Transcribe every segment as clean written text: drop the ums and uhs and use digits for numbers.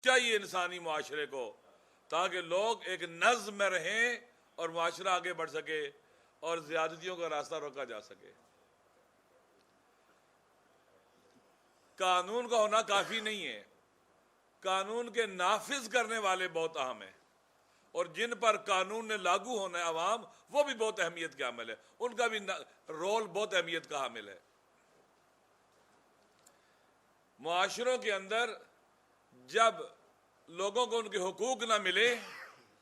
چاہیے انسانی معاشرے کو، تاکہ لوگ ایک نظم میں رہیں اور معاشرہ آگے بڑھ سکے اور زیادتیوں کا راستہ روکا جا سکے۔ قانون کا ہونا کافی نہیں ہے، قانون کے نافذ کرنے والے بہت اہم ہیں، اور جن پر قانون نے لاگو ہونا ہے عوام، وہ بھی بہت اہمیت کے حامل ہے، ان کا بھی رول بہت اہمیت کا حامل ہے۔ معاشروں کے اندر جب لوگوں کو ان کے حقوق نہ ملے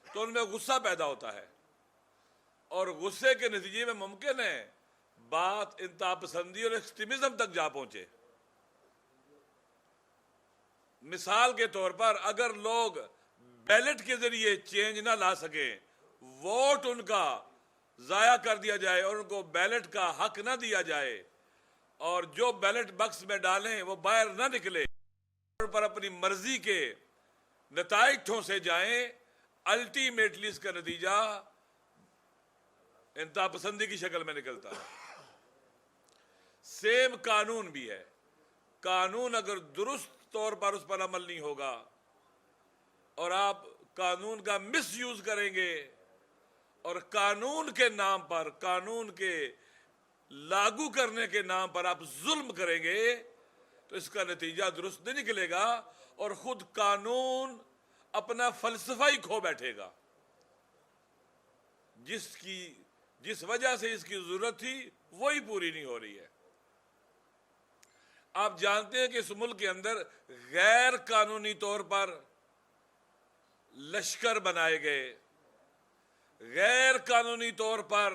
تو ان میں غصہ پیدا ہوتا ہے، اور غصے کے نتیجے میں ممکن ہے بات انتہا پسندی اور ایکسٹریمزم تک جا پہنچے۔ مثال کے طور پر اگر لوگ بیلٹ کے ذریعے چینج نہ لا سکیں، ووٹ ان کا ضائع کر دیا جائے اور ان کو بیلٹ کا حق نہ دیا جائے، اور جو بیلٹ بکس میں ڈالیں وہ باہر نہ نکلے، ان پر اپنی مرضی کے نتائج ٹھونسے جائیں، الٹیمیٹلی اس کا نتیجہ انتہا پسندی کی شکل میں نکلتا ہے۔ سیم قانون بھی ہے، قانون اگر درست طور پر اس پر عمل نہیں ہوگا اور آپ قانون کا مس یوز کریں گے اور قانون کے نام پر، قانون کے لاگو کرنے کے نام پر آپ ظلم کریں گے تو اس کا نتیجہ درست نہیں نکلے گا، اور خود قانون اپنا فلسفہ ہی کھو بیٹھے گا، جس وجہ سے اس کی ضرورت تھی وہی پوری نہیں ہو رہی ہے۔ آپ جانتے ہیں کہ اس ملک کے اندر غیر قانونی طور پر لشکر بنائے گئے، غیر قانونی طور پر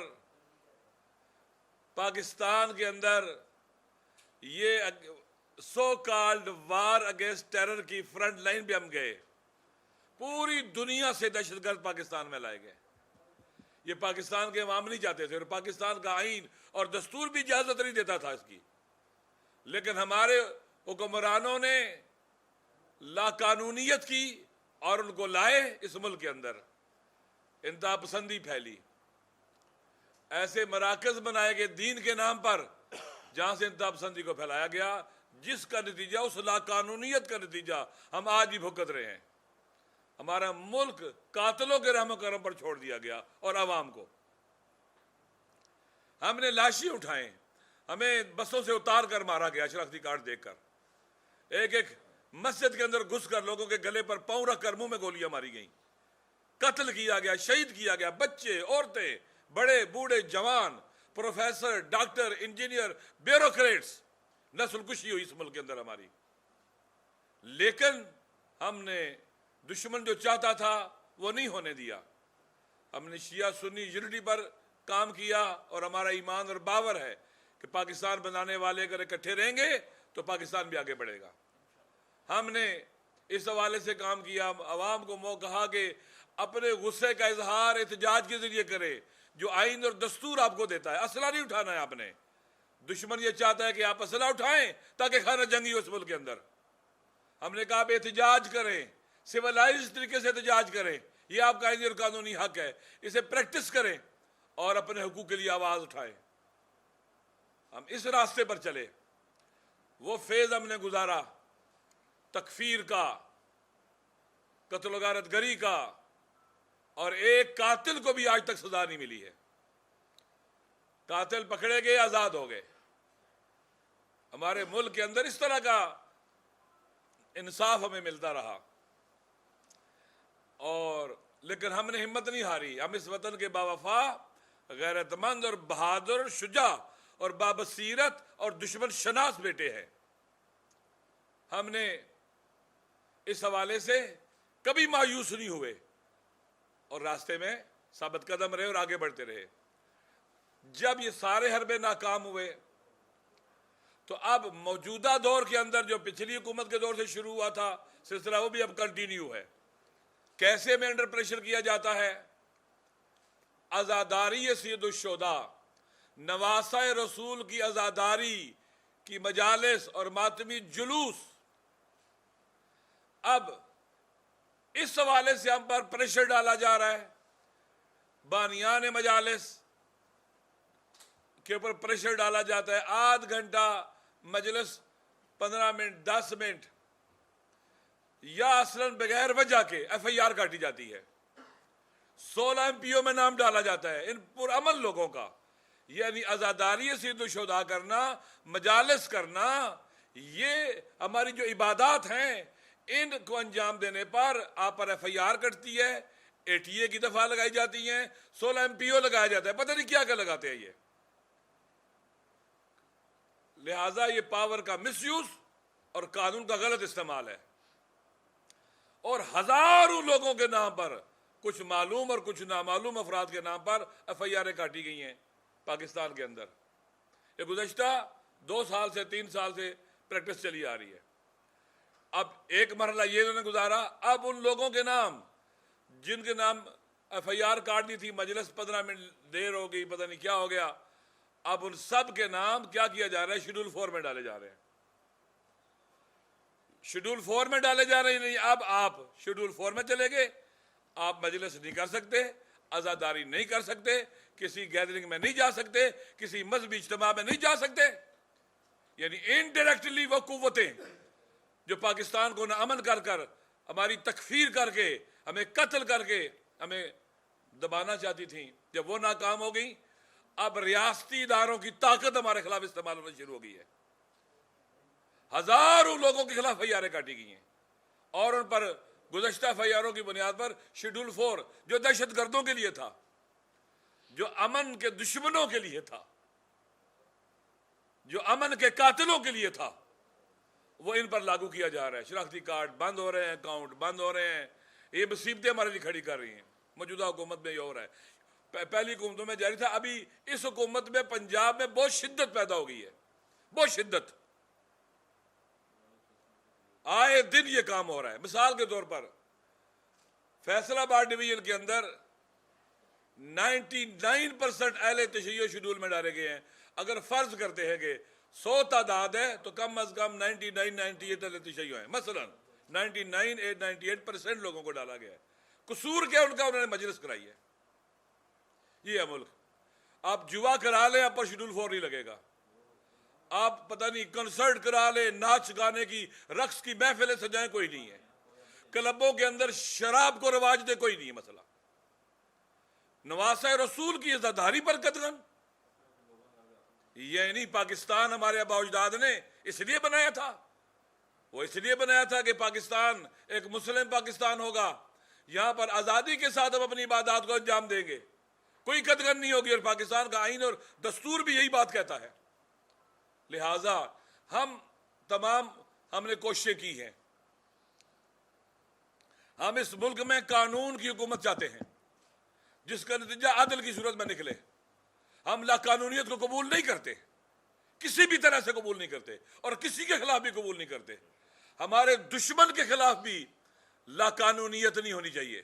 پاکستان کے اندر یہ so called war against terror کی فرنٹ لائن پہ ہم گئے، پوری دنیا سے دہشت گرد پاکستان میں لائے گئے۔ یہ پاکستان کے عوام نہیں چاہتے تھے، اور پاکستان کا آئین اور دستور بھی اجازت نہیں دیتا تھا اس کی، لیکن ہمارے حکمرانوں نے لا قانونیت کی اور ان کو لائے اس ملک کے اندر، انتہا پسندی پھیلی، ایسے مراکز بنائے گئے دین کے نام پر جہاں سے انتہا پسندی کو پھیلایا گیا، جس کا نتیجہ، اس لا قانونیت کا نتیجہ ہم آج بھی بھگت رہے ہیں۔ ہمارا ملک قاتلوں کے رحم و کرم پر چھوڑ دیا گیا اور عوام کو۔ ہم نے لاشیں اٹھائیں، ہمیں بسوں سے اتار کر مارا گیا شناختی کارڈ دیکھ کر، ایک ایک مسجد کے اندر گھس کر لوگوں کے گلے پر پاؤں رکھ کر منہ میں گولیاں ماری گئیں، قتل کیا گیا، شہید کیا گیا، بچے، عورتیں، بڑے بوڑھے جوان، پروفیسر، ڈاکٹر، انجینئر، بیوروکریٹس، نسل کشی ہوئی اس ملک کے اندر ہماری۔ لیکن ہم نے دشمن جو چاہتا تھا وہ نہیں ہونے دیا، ہم نے شیعہ سنی یونٹی پر کام کیا، اور ہمارا ایمان اور باور ہے کہ پاکستان بنانے والے اگر اکٹھے رہیں گے تو پاکستان بھی آگے بڑھے گا۔ ہم نے اس حوالے سے کام کیا، عوام کو موقع کہا کہ اپنے غصے کا اظہار احتجاج کے ذریعے کرے، جو آئین اور دستور آپ کو دیتا ہے۔ اسلحہ نہیں اٹھانا ہے آپ نے، دشمن یہ چاہتا ہے کہ آپ اسلحہ اٹھائیں تاکہ خانہ جنگی ہو اس ملک کے اندر۔ ہم نے کہا آپ احتجاج کریں، سیولائز طریقے سے احتجاج کریں، یہ آپ کا آئینی اور قانونی حق ہے، اسے پریکٹس کریں اور اپنے حقوق کے لیے آواز اٹھائیں۔ ہم اس راستے پر چلے، وہ فیز ہم نے گزارا تکفیر کا، قتل و غارت گری کا، اور ایک قاتل کو بھی آج تک سزا نہیں ملی ہے۔ قاتل پکڑے گئے، آزاد ہو گئے۔ ہمارے ملک کے اندر اس طرح کا انصاف ہمیں ملتا رہا، اور لیکن ہم نے ہمت نہیں ہاری۔ ہم اس وطن کے باوفا، غیرت مند اور بہادر، شجاع اور بابصیرت اور دشمن شناس بیٹے ہیں۔ ہم نے اس حوالے سے کبھی مایوس نہیں ہوئے اور راستے میں ثابت قدم رہے اور آگے بڑھتے رہے۔ جب یہ سارے حربے ناکام ہوئے تو اب موجودہ دور کے اندر جو پچھلی حکومت کے دور سے شروع ہوا تھا سلسلہ، وہ بھی اب کنٹینیو ہے۔ کیسے میں انڈر پریشر کیا جاتا ہے؟ عزاداری سید الشہداء، نواسہ رسول کی عزاداری کی مجالس اور ماتمی جلوس، اب اس حوالے سے ہم پر پریشر ڈالا جا رہا ہے۔ بانیان مجالس کے اوپر پریشر ڈالا جاتا ہے، آدھ گھنٹہ مجلس، 15 منٹ، 10 منٹ یا اصلاً بغیر وجہ کے ایف آئی آر کاٹی جاتی ہے. 16 MP میں نام ڈالا جاتا ہے ان پرامن لوگوں کا. یعنی عزاداری سید و شہداء کرنا، مجالس کرنا، یہ ہماری جو عبادات ہیں ان کو انجام دینے پر آپ پر ایف آئی آر کٹتی ہے، ATA کی دفعہ لگائی جاتی ہیں، 16 MPO لگایا جاتا ہے، پتہ نہیں کیا کیا لگاتے ہیں یہ. لہٰذا یہ پاور کا مس یوز اور قانون کا غلط استعمال ہے. اور ہزاروں لوگوں کے نام پر، کچھ معلوم اور کچھ نامعلوم افراد کے نام پر ایف آئی آریں کاٹی گئی ہیں پاکستان کے اندر. یہ گزشتہ 2 سال سے 3 سال سے پریکٹس چلی آ رہی ہے. اب ایک مرحلہ یہ انہوں نے گزارا، اب ان لوگوں کے نام جن کے نام ایف آئی آر کاٹنی تھی، مجلس 15 منٹ دیر ہو گئی، پتہ نہیں کیا ہو گیا، اب ان سب کے نام کیا کیا جا رہا ہے، شیڈول 4 میں ڈالے جا رہے ہیں. شیڈول 4 میں ڈالے جا رہے ہیں. نہیں، اب آپ شیڈول 4 میں چلے گئے، آپ مجلس نہیں کر سکتے، عزاداری نہیں کر سکتے، کسی گیدرنگ میں نہیں جا سکتے، کسی مذہبی اجتماع میں نہیں جا سکتے. یعنی انڈائریکٹلی وہ قوتیں جو پاکستان کو ناامن کر کر، ہماری تکفیر کر کے، ہمیں قتل کر کے ہمیں دبانا چاہتی تھیں، جب وہ ناکام ہو گئی، اب ریاستی اداروں کی طاقت ہمارے خلاف استعمال ہونا شروع ہو گئی ہے. ہزاروں لوگوں کے خلاف ایف آئی آریں کاٹی گئی ہیں، اور ان پر گزشتہ ایف آئی آروں کی بنیاد پر شیڈول 4 جو دہشت گردوں کے لیے تھا، جو امن کے دشمنوں کے لیے تھا، جو امن کے قاتلوں کے لیے تھا، وہ ان پر لاگو کیا جا رہا ہے. شناختی کارڈ بند ہو رہے ہیں، اکاؤنٹ بند ہو رہے ہیں. یہ مصیبتیں ہمارے لیے کھڑی کر رہی ہیں. موجودہ حکومت میں یہ ہو رہا ہے. پہلی حکومتوں میں جاری تھا، ابھی اس حکومت میں پنجاب میں بہت شدت پیدا ہو گئی ہے، بہت شدت. آئے دن یہ کام ہو رہا ہے. مثال کے طور پر فیصل آباد ڈویژن کے اندر 99% اہل تشیع شیڈول میں ڈالے گئے ہیں. اگر فرض کرتے ہیں کہ 100 تعداد ہے تو کم از کم 98 اہل تشیع ہیں. مثلا 98% لوگوں کو ڈالا گیا ہے. قصور کیا ان کا؟ انہوں نے مجلس کرائی ہے. یہ ہے ملک. آپ جوا کرا لیں، آپ پر شیڈول 4 نہیں لگے گا. آپ پتہ نہیں کنسرٹ کرا لیں، ناچ گانے کی، رقص کی محفلیں سجائیں، کوئی نہیں ہے. کلبوں کے اندر شراب کو رواج دے، کوئی نہیں ہے مسئلہ. نواسہ رسول کی عزاداری پر قدغن. یہ نہیں پاکستان ہمارے آباء و اجداد نے اس لیے بنایا تھا، وہ اس لیے بنایا تھا کہ پاکستان ایک مسلم پاکستان ہوگا، یہاں پر آزادی کے ساتھ ہم اپنی عبادات کو انجام دیں گے، کوئی قدغن نہیں ہوگی. اور پاکستان کا آئین اور دستور بھی یہی بات کہتا ہے. لہٰذا ہم نے کوششیں کی ہیں. ہم اس ملک میں قانون کی حکومت چاہتے ہیں جس کا نتیجہ عدل کی صورت میں نکلے. ہم لا قانونیت کو قبول نہیں کرتے، کسی بھی طرح سے قبول نہیں کرتے، اور کسی کے خلاف بھی قبول نہیں کرتے. ہمارے دشمن کے خلاف بھی لا قانونیت نہیں ہونی چاہیے.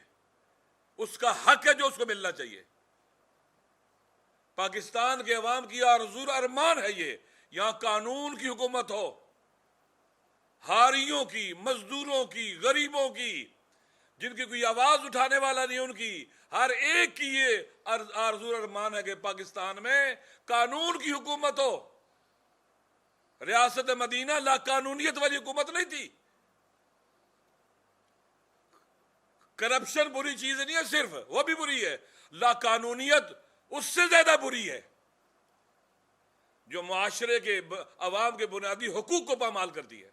اس کا حق ہے جو اس کو ملنا چاہیے. پاکستان کے عوام کی آرزو اور ارمان ہے یہ، یہاں قانون کی حکومت ہو، ہاریوں کی، مزدوروں کی، غریبوں کی، جن کی کوئی آواز اٹھانے والا نہیں، ان کی ہر ایک کی یہ آرزو اور ارمان ہے کہ پاکستان میں قانون کی حکومت ہو. ریاست مدینہ لا قانونیت والی حکومت نہیں تھی. کرپشن بری چیز نہیں ہے صرف، وہ بھی بری ہے. لا قانونیت اس سے زیادہ بری ہے جو معاشرے کے عوام کے بنیادی حقوق کو پامال کرتی ہے.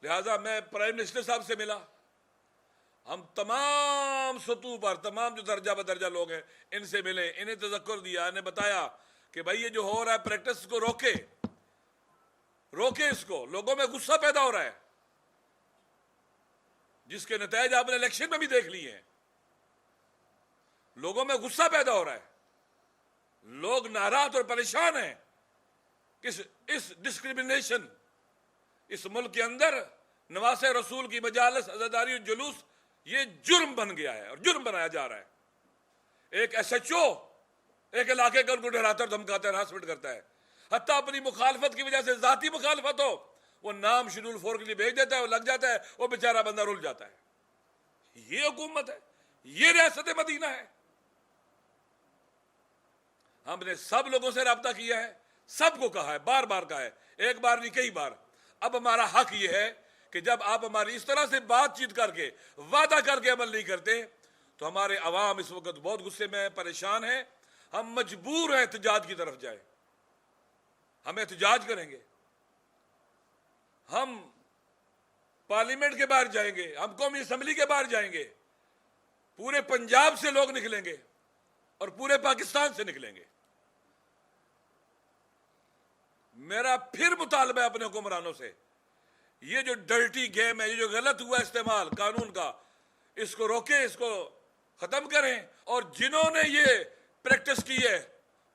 لہذا میں پرائم منسٹر صاحب سے ملا، ہم تمام سطوح پر، تمام جو درجہ بدرجہ لوگ ہیں ان سے ملے، انہیں تذکر دیا، انہیں بتایا کہ بھائی یہ جو ہو رہا ہے پریکٹس کو روکے، اس کو. لوگوں میں غصہ پیدا ہو رہا ہے جس کے نتائج آپ نے الیکشن میں بھی دیکھ لیے ہیں. لوگوں میں غصہ پیدا ہو رہا ہے، لوگ ناراض اور پریشان ہیں. اس ڈسکریمنیشن اس ملک کے اندر نواسہ رسول کی مجالس، عزاداری اور جلوس یہ جرم بن گیا ہے اور جرم بنایا جا رہا ہے. ایک ایس ایچ او ایک علاقے کا ان کو ڈراتا اور دھمکاتا ہے، ہراسمنٹ کرتا ہے. حتیٰ اپنی مخالفت کی وجہ سے، ذاتی مخالفت ہو، وہ نام شیڈول 4 کے لیے بھیج دیتا ہے، وہ لگ جاتا ہے، وہ بیچارہ بندہ رول جاتا ہے. یہ حکومت ہے، یہ ریاست مدینہ ہے. ہم نے سب لوگوں سے رابطہ کیا ہے، سب کو کہا ہے، بار بار کہا ہے، ایک بار نہیں کئی بار. اب ہمارا حق یہ ہے کہ جب آپ ہماری اس طرح سے بات چیت کر کے وعدہ کر کے عمل نہیں کرتے تو ہمارے عوام اس وقت بہت غصے میں پریشان ہیں. ہم مجبور ہیں احتجاج کی طرف جائیں. ہم احتجاج کریں گے, ہم پارلیمنٹ کے باہر جائیں گے, ہم قومی اسمبلی کے باہر جائیں گے, پورے پنجاب سے لوگ نکلیں گے اور پورے پاکستان سے نکلیں گے. میرا پھر مطالبہ ہے اپنے حکمرانوں سے, یہ جو ڈرٹی گیم ہے, یہ جو غلط ہوا استعمال قانون کا, اس کو روکیں, اس کو ختم کریں, اور جنہوں نے یہ پریکٹس کی ہے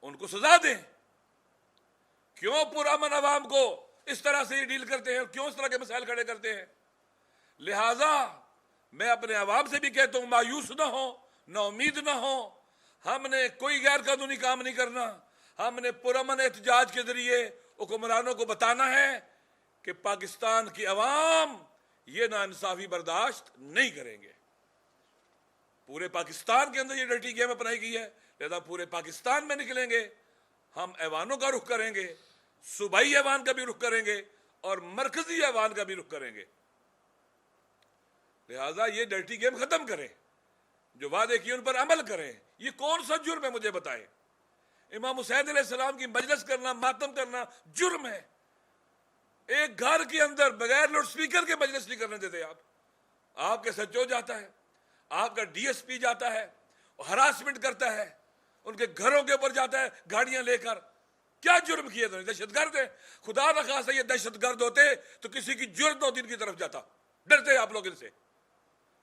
ان کو سزا دیں. کیوں پرامن عوام کو اس طرح سے یہ ڈیل کرتے ہیں, کیوں اس طرح کے مسائل کھڑے کرتے ہیں؟ لہذا میں اپنے عوام سے بھی کہتا ہوں, مایوس نہ ہو, نا امید نہ ہو. ہم نے کوئی غیر قانونی کام نہیں کرنا. ہم نے پرامن احتجاج کے ذریعے حکمرانوں کو بتانا ہے کہ پاکستان کی عوام یہ ناانصافی برداشت نہیں کریں گے. پورے پاکستان کے اندر یہ ڈرٹی گیم اپنائی گئی ہے, لہذا پورے پاکستان میں نکلیں گے. ہم ایوانوں کا رخ کریں گے, صوبائی ایوان کا بھی رخ کریں گے, اور مرکزی ایوان کا بھی رخ کریں گے. لہذا یہ ڈرٹی گیم ختم کریں, جو وعدے کیے ان پر عمل کریں. یہ کون سا جرم ہے مجھے بتائیں؟ امام حسین علیہ السلام کی مجلس کرنا, ماتم کرنا جرم ہے. ایک گھر کے اندر بغیر لاؤڈ سپیکر کے مجلس نہیں کرنے دیتے آپ. آپ کے سچو جاتا ہے, آپ کا ڈی ایس پی جاتا ہے, ہراسمنٹ کرتا ہے, ان کے گھروں کے اوپر جاتا ہے گاڑیاں لے کر. کیا جرم کیے تھے؟ دہشت گرد ہے. خدا نخواستہ یہ دہشت گرد ہوتے تو کسی کی جرت نہ دین کی طرف جاتا. ڈرتے آپ لوگ ان سے,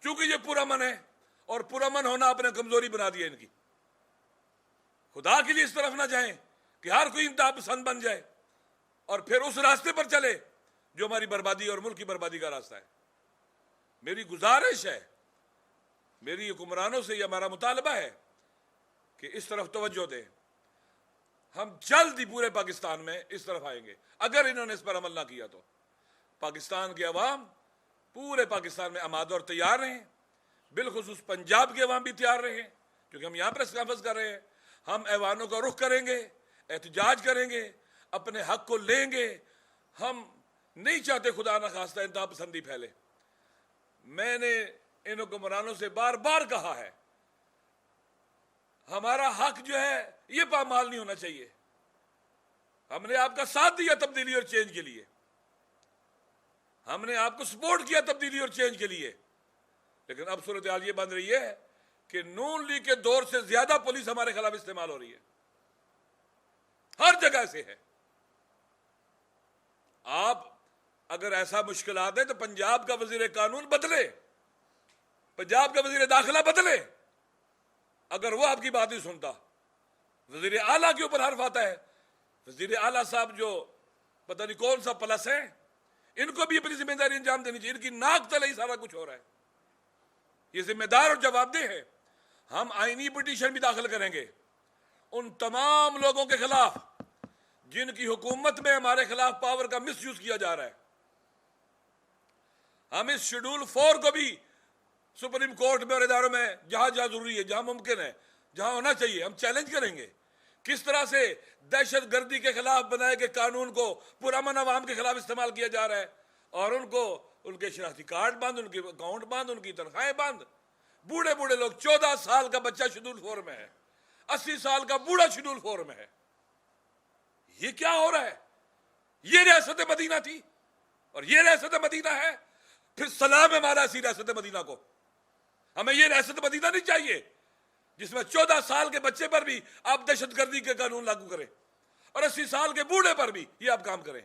چونکہ یہ پرامن ہے, اور پرامن ہونا اپنے کمزوری بنا دیا ان کی. خدا کے لیے اس طرف نہ جائیں کہ ہر کوئی انتہا پسند بن جائے اور پھر اس راستے پر چلے جو ہماری بربادی اور ملک کی بربادی کا راستہ ہے. میری گزارش ہے, میری حکمرانوں سے یہ ہمارا مطالبہ ہے کہ اس طرف توجہ دیں. ہم جلد ہی پورے پاکستان میں اس طرف آئیں گے. اگر انہوں نے اس پر عمل نہ کیا تو پاکستان کے عوام پورے پاکستان میں آمادہ اور تیار رہیں, بالخصوص پنجاب کے عوام بھی تیار رہیں, کیونکہ ہم یہاں پریس کانفرنس کر رہے ہیں. ہم ایوانوں کا رخ کریں گے, احتجاج کریں گے, اپنے حق کو لیں گے. ہم نہیں چاہتے خدا نخواستہ انتہا پسندی پھیلے. میں نے ان حکمرانوں سے بار بار کہا ہے, ہمارا حق جو ہے یہ پامال نہیں ہونا چاہیے. ہم نے آپ کا ساتھ دیا تبدیلی اور چینج کے لیے, ہم نے آپ کو سپورٹ کیا تبدیلی اور چینج کے لیے, لیکن اب صورتحال یہ بن رہی ہے کہ نون لیگ کے دور سے زیادہ پولیس ہمارے خلاف استعمال ہو رہی ہے. ہر جگہ سے ہے. آپ اگر ایسا مشکلات ہیں تو پنجاب کا وزیر قانون بدلے, پنجاب کا وزیر داخلہ بدلے. اگر وہ آپ کی بات نہیں سنتا, وزیر اعلیٰ کے اوپر حرف آتا ہے. وزیر اعلیٰ صاحب جو پتہ نہیں کون سا پلس ہے, ان کو بھی اپنی ذمہ داری انجام دینی چاہیے. ان کی ناک تلے ہی سارا کچھ ہو رہا ہے. یہ ذمہ دار اور جواب دہ ہے. ہم آئینی پٹیشن بھی داخل کریں گے ان تمام لوگوں کے خلاف جن کی حکومت میں ہمارے خلاف پاور کا مس یوز کیا جا رہا ہے. ہم اس شیڈول 4 کو بھی سپریم کورٹ میں اور اداروں میں جہاں جہاں ضروری ہے, جہاں ممکن ہے, جہاں ہونا چاہیے, ہم چیلنج کریں گے. کس طرح سے دہشت گردی کے خلاف بنائے گئے قانون کو پرامن عوام کے خلاف استعمال کیا جا رہا ہے, اور ان کو ان کے شناختی کارڈ بند, ان کے اکاؤنٹ بند, ان کی تنخواہیں بند. بوڑھے بوڑھے لوگ, 14 سال کا بچہ شیڈول 4 میں ہے, 80 سال کا بوڑھا شیڈول 4 میں ہے. یہ کیا ہو رہا ہے؟ یہ ریاست مدینہ تھی اور یہ ریاست مدینہ ہے. پھر سلام ہے ہمارا اسی ریاست مدینہ کو. ہمیں یہ ریاست مدینہ نہیں چاہیے جس میں 14 سال کے بچے پر بھی آپ دہشت گردی کے قانون لاگو کریں, اور 80 سال کے بوڑھے پر بھی یہ آپ کام کریں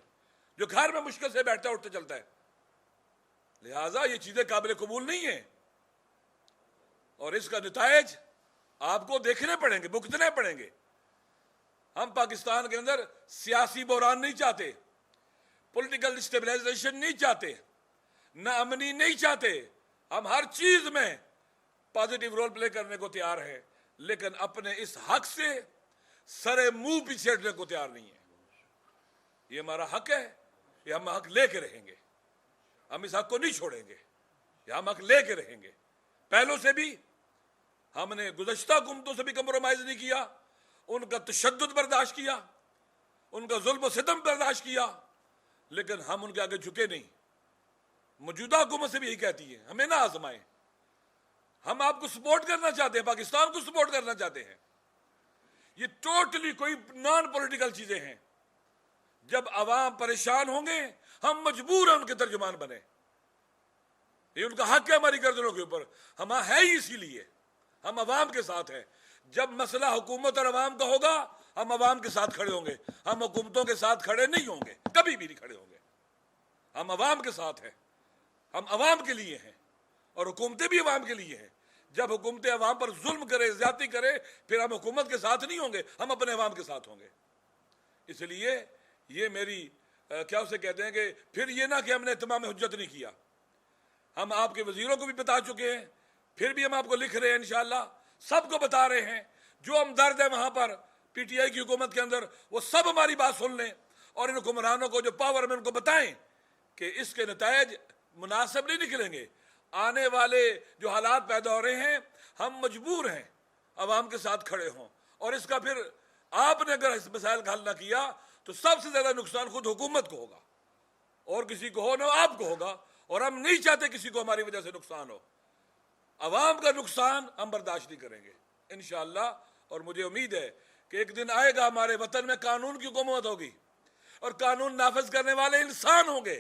جو گھر میں مشکل سے بیٹھتا اٹھتا چلتا ہے. لہٰذا یہ چیزیں قابل قبول نہیں ہیں, اور اس کا نتائج آپ کو دیکھنے پڑیں گے, بھگتنے پڑیں گے. ہم پاکستان کے اندر سیاسی بحران نہیں چاہتے, پولیٹیکل اسٹیبلائزیشن نہیں چاہتے, نہ امنی نہیں چاہتے. ہم ہر چیز میں پازیٹیو رول پلے کرنے کو تیار ہیں, لیکن اپنے اس حق سے سرے منہ پیچھے ہٹنے کو تیار نہیں ہے. یہ ہمارا حق ہے, یہ ہم حق لے کے رہیں گے. ہم اس حق کو نہیں چھوڑیں گے, یہ ہم حق لے کے رہیں گے. پہلوں سے بھی ہم نے گزشتہ حکومتوں سے بھی کمپرومائز نہیں کیا, ان کا تشدد برداشت کیا, ان کا ظلم و ستم برداشت کیا, لیکن ہم ان کے آگے جھکے نہیں. موجودہ حکومت سے بھی یہی کہتی ہے ہمیں نہ آزمائیں، ہم آپ کو سپورٹ کرنا چاہتے ہیں، پاکستان کو سپورٹ کرنا چاہتے ہیں۔ یہ ٹوٹلی کوئی نان پولیٹیکل چیزیں ہیں۔ جب عوام پریشان ہوں گے ہم مجبور ہیں ان کے ترجمان بنے، یہ ان کا حق ہے ہماری گردنوں کے اوپر، ہم ہے ہی اسی لیے ہم عوام کے ساتھ ہیں۔ جب مسئلہ حکومت اور عوام کا ہوگا ہم عوام کے ساتھ کھڑے ہوں گے، ہم حکومتوں کے ساتھ کھڑے نہیں ہوں گے، کبھی بھی نہیں کھڑے ہوں گے۔ ہم عوام کے ساتھ ہیں، ہم عوام کے لیے ہیں، اور حکومتیں بھی عوام کے لیے ہیں۔ جب حکومتیں عوام پر ظلم کرے، زیادتی کرے، پھر ہم حکومت کے ساتھ نہیں ہوں گے، ہم اپنے عوام کے ساتھ ہوں گے۔ اس لیے یہ میری کیا اسے کہتے ہیں کہ پھر یہ نہ کہ ہم نے اتمام حجت نہیں کیا، ہم آپ کے وزیروں کو بھی بتا چکے ہیں، پھر بھی ہم آپ کو لکھ رہے ہیں، انشاءاللہ سب کو بتا رہے ہیں، جو ہم درد ہے وہاں پر پی ٹی آئی کی حکومت کے اندر وہ سب ہماری بات سن لیں، اور ان حکمرانوں کو جو پاور میں ان کو بتائیں کہ اس کے نتائج مناسب نہیں نکلیں گے، آنے والے جو حالات پیدا ہو رہے ہیں ہم مجبور ہیں عوام کے ساتھ کھڑے ہوں، اور اس کا پھر آپ نے اگر اس مسائل کا حل نہ کیا تو سب سے زیادہ نقصان خود حکومت کو ہوگا، اور کسی کو ہو نہ آپ کو ہوگا، اور ہم نہیں چاہتے کسی کو ہماری وجہ سے نقصان ہو۔ عوام کا نقصان ہم برداشت نہیں کریں گے انشاءاللہ، اور مجھے امید ہے کہ ایک دن آئے گا ہمارے وطن میں قانون کی حکومت ہوگی، اور قانون نافذ کرنے والے انسان ہوں گے،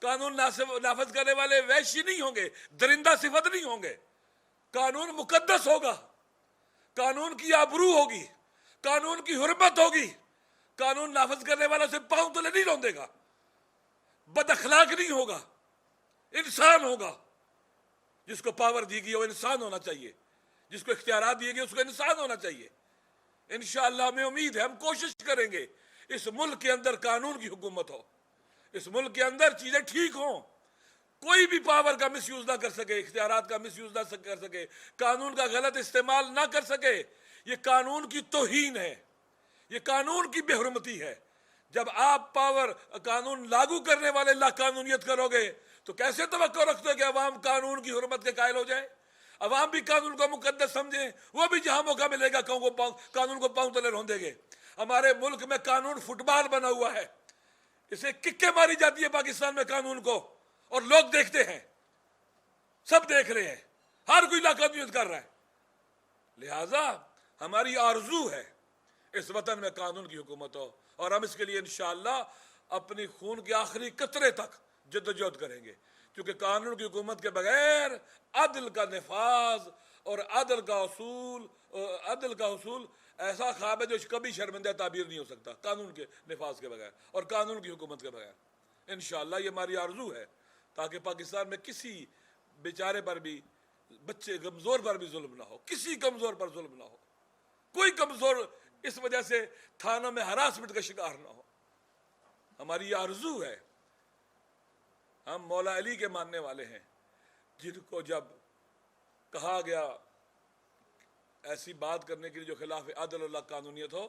قانون نافذ کرنے والے وحشی نہیں ہوں گے، درندہ صفت نہیں ہوں گے، قانون مقدس ہوگا، قانون کی آبرو ہوگی، قانون کی حرمت ہوگی، قانون نافذ کرنے والا سے پاؤں تلے نہیں روندے گا، بد اخلاق نہیں ہوگا، انسان ہوگا۔ جس کو پاور دی گئی وہ انسان ہونا چاہیے، جس کو اختیارات دیے گئے اس کو انسان ہونا چاہیے۔ انشاءاللہ ہمیں امید ہے، ہم کوشش کریں گے اس ملک کے اندر قانون کی حکومت ہو، اس ملک کے اندر چیزیں ٹھیک ہوں، کوئی بھی پاور کا مس یوز نہ کر سکے، اختیارات کا مس یوز نہ کر سکے، قانون کا غلط استعمال نہ کر سکے۔ یہ قانون کی توہین ہے، یہ قانون کی بے حرمتی ہے۔ جب آپ قانون لاگو کرنے والے لا قانونیت کرو گے تو کیسے توقع رکھتے کہ عوام قانون کی حرمت کے قائل ہو جائے؟ عوام بھی قانون کو مقدس سمجھیں، وہ بھی جہاں موقع ملے گا قانون کو پاؤں تلے روندیں گے۔ ہمارے ملک میں قانون فٹ بال بنا ہوا ہے، اسے ککیں ماری جاتی ہے پاکستان میں قانون کو، اور لوگ دیکھتے ہیں، سب دیکھ رہے ہیں، ہر کوئی لا قانونیت کر رہا ہے۔ لہٰذا ہماری آرزو ہے اس وطن میں قانون کی حکومت ہو، اور ہم اس کے لیے انشاءاللہ اپنی خون کے آخری قطرے تک جدوجہد کریں گے، کیونکہ قانون کی حکومت کے بغیر عدل کا نفاذ اور عدل کا حصول ایسا خواب ہے جو کبھی شرمندہ تعبیر نہیں ہو سکتا، قانون کے نفاذ کے بغیر اور قانون کی حکومت کے بغیر۔ انشاءاللہ یہ ہماری آرزو ہے، تاکہ پاکستان میں کسی بیچارے پر بھی، بچے کمزور پر بھی ظلم نہ ہو، کسی کمزور پر ظلم نہ ہو، کوئی کمزور اس وجہ سے تھانوں میں ہراسمنٹ کا شکار نہ ہو۔ ہماری یہ آرزو ہے۔ ہم مولا علی کے ماننے والے ہیں، جن کو جب کہا گیا ایسی بات کرنے کے لیے جو خلاف عدل اللہ قانونیت ہو،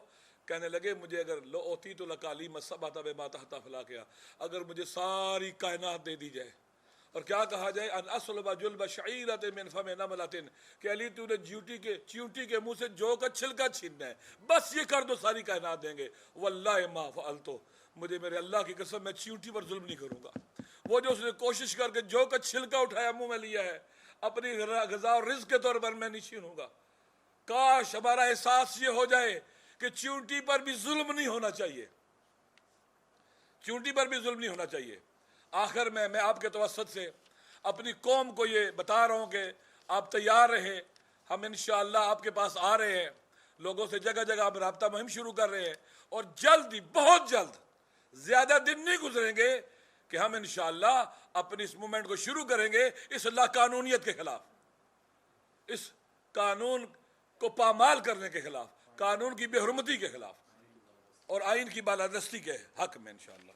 کہنے لگے مجھے اگر لو اوتی تو لکالی مسبات بما تحت فلا کیا، اگر مجھے ساری کائنات دے دی جائے، اور کیا کہا جائے ان اسلب جلب شعیرۃ من فم نملۃ، کہ علی تو نے چیونٹی کے منہ سے جو کا چھلکا چھیننا ہے، بس یہ کر دو ساری کائنات دیں گے۔ واللہ ما فعلت، مجھے میرے اللہ کی قسم میں چیونٹی پر ظلم نہیں کروں گا۔ وہ جو اس نے کوشش کر کے جو کا چھلکا اٹھایا منہ میں لیا ہے، اپنی غذا اور رزق کے طور پر میں نہیں چھینوں گا۔ کاش ہمارا احساس یہ ہو جائے کہ چیونٹی پر بھی ظلم نہیں ہونا چاہیے، چیونٹی پر بھی ظلم نہیں ہونا چاہیے۔ آخر میں آپ کے توسط سے اپنی قوم کو یہ بتا رہا ہوں کہ آپ تیار رہیں، ہم انشاءاللہ آپ کے پاس آ رہے ہیں، لوگوں سے جگہ جگہ ہم رابطہ مہم شروع کر رہے ہیں، اور جلد ہی، بہت جلد، زیادہ دن نہیں گزریں گے کہ ہم انشاءاللہ اپنی اس موومنٹ کو شروع کریں گے اس لا قانونیت کے خلاف، اس قانون کو پامال کرنے کے خلاف، قانون کی بے حرمتی کے خلاف، اور آئین کی بالادستی کے حق میں انشاءاللہ۔